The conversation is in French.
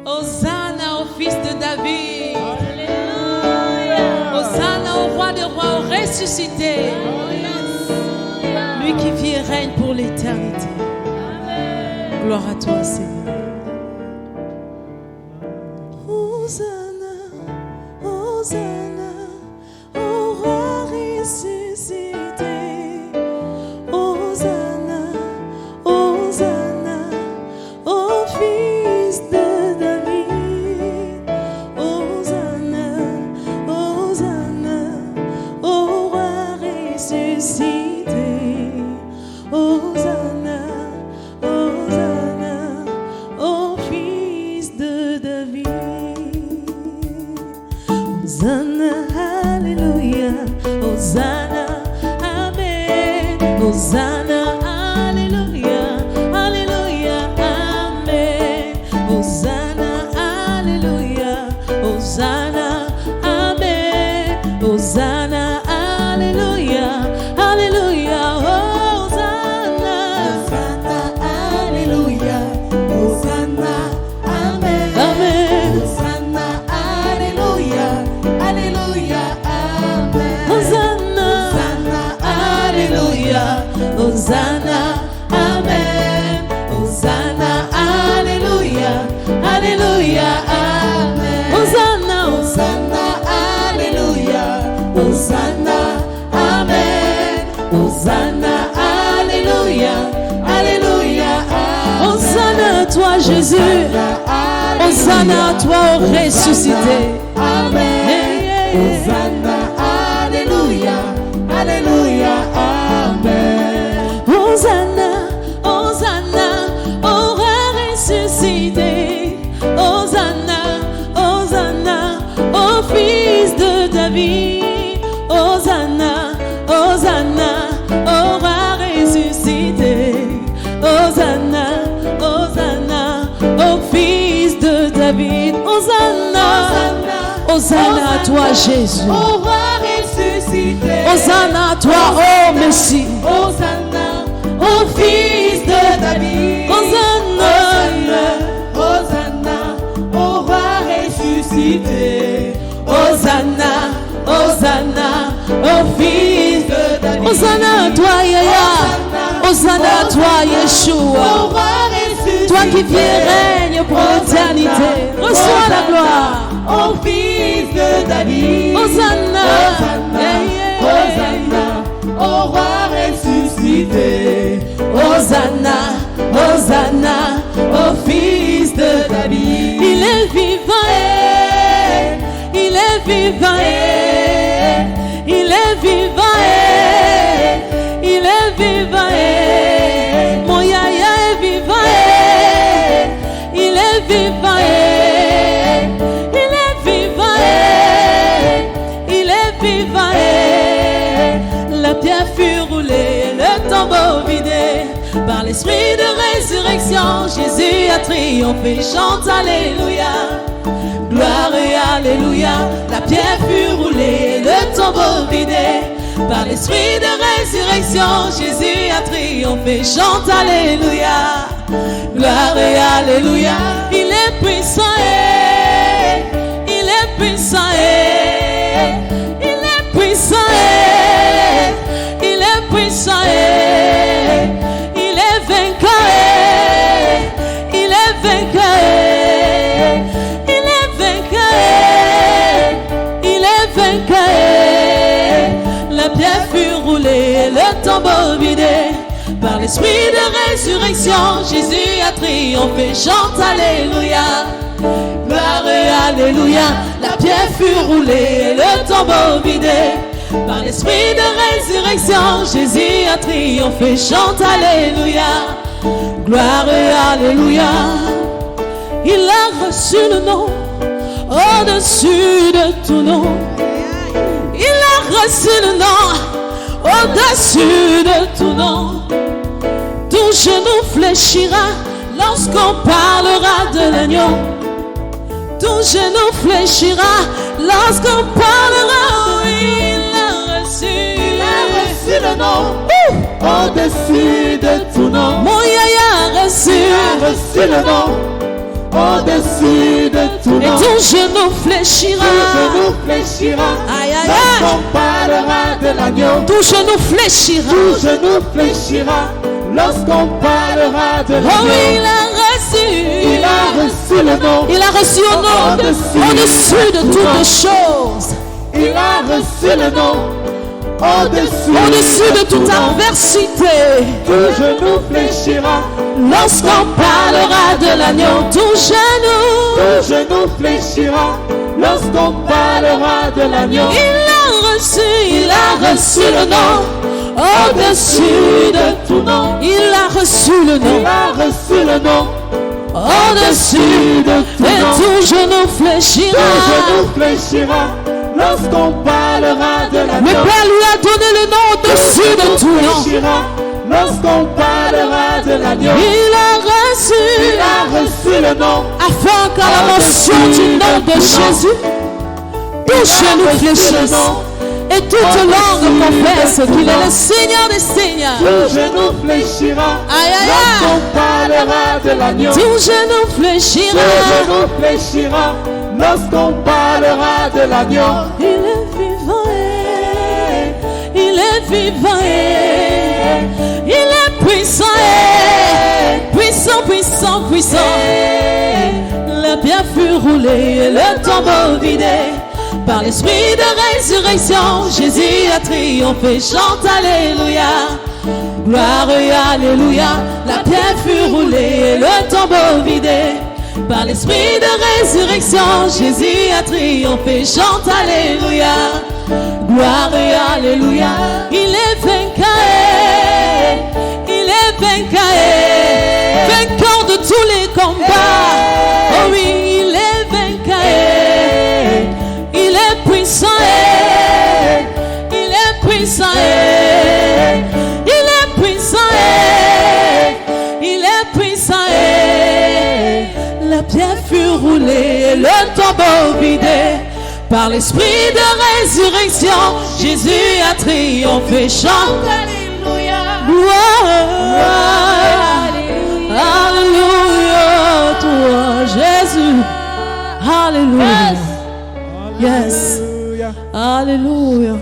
Hosanna au fils de David. Hosanna au roi des rois, au ressuscité. Lui qui vit et règne pour l'éternité. Gloire à toi, Seigneur. Hosanna, Hosanna, au roi ressuscité. Hosanna, Hosanna, au fils de David. Hosanna, Hosanna, au roi ressuscité. Hosanna, Hosanna, au fils de David. Hosanna, Alléluia, Hosanna, Amen. Hosanna, Alléluia, Alléluia, Amen. Hosanna, Alléluia, Hosanna, Amen. Hosanna, Alléluia, Alléluia, Hosanna. Hosanna, Alléluia, Hosanna, Amen. Amen. Hosanna, Alléluia, Alléluia, Amen. Hosanna, Hosanna, Alléluia, Hosanna, Amen. Hosanna, Alléluia, Alléluia, Amen. Hosanna, Hosanna, Alléluia, Hosanna, Amen. Hosanna, Alléluia, Alléluia, Amen. Hosanna à toi, Jésus. Hosanna à toi, au ressuscité. Amen. Hosanna, Alléluia, Alléluia, Amen. Hosanna, Hosanna, au roi ressuscité. Hosanna, Hosanna, au fils de David. Hosanna, Hosanna, au roi ressuscité. Hosanna, Hosanna, au fils de David. Hosanna, Hosanna à toi, Jésus. Au roi ressuscité. Hosanna à toi, ô Messie. Hosanna, au fils de David. Hosanna, Hosanna, au roi ressuscité. Hosanna, Hosanna, au fils de David. Hosanna à toi, Yahya. Hosanna à toi, Au Yeshua. roi ressuscité. Toi qui vis et règnes pour l'éternité. Reçois la gloire. Au fils de David. Hosanna, Hosanna, au roi ressuscité. Hosanna, Hosanna, au fils de David. Il est vivant, il est vivant, il est vivant, il est vivant. Mon Yahya est vivant, il est vivant, il est vivant, il est vivant. La pierre fut roulée, le tombeau vidé. Par l'esprit de résurrection, Jésus a triomphé. Chante Alléluia, gloire et Alléluia. La pierre fut roulée, le tombeau vidé. Par l'esprit de résurrection, Jésus a triomphé. Chante Alléluia, gloire et Alléluia. Il est puissant, il est puissant, il est puissant, il est puissant, il est vainqueur, il est vainqueur, il est vainqueur, il est vainqueur. La pierre fut roulée, le tombeau vidé. Par l'esprit de résurrection, Jésus a triomphé. Chante Alléluia, gloire et Alléluia. La pierre fut roulée, le tombeau vidé. Par l'esprit de résurrection, Jésus a triomphé. Chante Alléluia, gloire et Alléluia. Il a reçu le nom au-dessus de tout nom. Il a reçu le nom au-dessus de tout nom. Tout genou fléchira lorsqu'on parlera de l'agneau. Tout genou fléchira lorsqu'on parlera. Oui, il a reçu le nom au-dessus de tout nom. Mon Yahya a reçu le nom au-dessus tout et nom. ton genou fléchira. Ton genou fléchira. Aïe, aïe, Lorsqu'on parlera de l'agneau. ton genou fléchira. Ton genou fléchira. Lorsqu'on parlera de Oh oui, l'agneau. il a reçu. Il a reçu le nom. Il a reçu au nom au-dessus de toutes choses. Il a reçu le nom. Au-dessus de toute adversité. Ton genou fléchira. Lorsqu'on parlera de l'agneau, ton genou fléchira. Lorsqu'on parlera de l'agneau. il a reçu le nom. Au-dessus de tout nom, il a reçu le nom. Il a reçu le nom. Au-dessus de tout nom, et ton genou fléchira. Ton genou fléchira. Lorsqu'on parlera de l'agneau. Le Père lui a donné le nom au-dessus de tout nom. Lorsqu'on parlera de l'agneau. Il a reçu le nom. Afin qu'à la mention du nom de Jésus, tout genou fléchisse et toute langue confesse qu'il est le Seigneur des Seigneurs. Tout genou fléchira. Aïe, aïe, lorsqu'on parlera de l'agneau. Tout genou fléchira. Tout genou fléchira. Lorsqu'on parlera de l'agneau. Il est vivant, il est vivant, il est puissant, puissant, puissant, puissant. La pierre fut roulée et le tombeau vidé. Par l'esprit de résurrection, Jésus a triomphé, chante Alléluia. Gloire et Alléluia. La pierre fut roulée et le tombeau vidé. Par l'esprit de résurrection, Jésus a triomphé, chante Alléluia. Gloire et Alléluia. Il est vainqueur, il est vainqueur, vainqueur de tous les combats. Oh oui, il est vainqueur, il est puissant, il est puissant, il est puissant, il est puissant. La pierre fut roulée et le tombeau vidé. Par l'esprit de résurrection, Jésus a triomphé, chante Alléluia. Gloire, Alléluia, toi Jésus. Alléluia. Yes. Alléluia.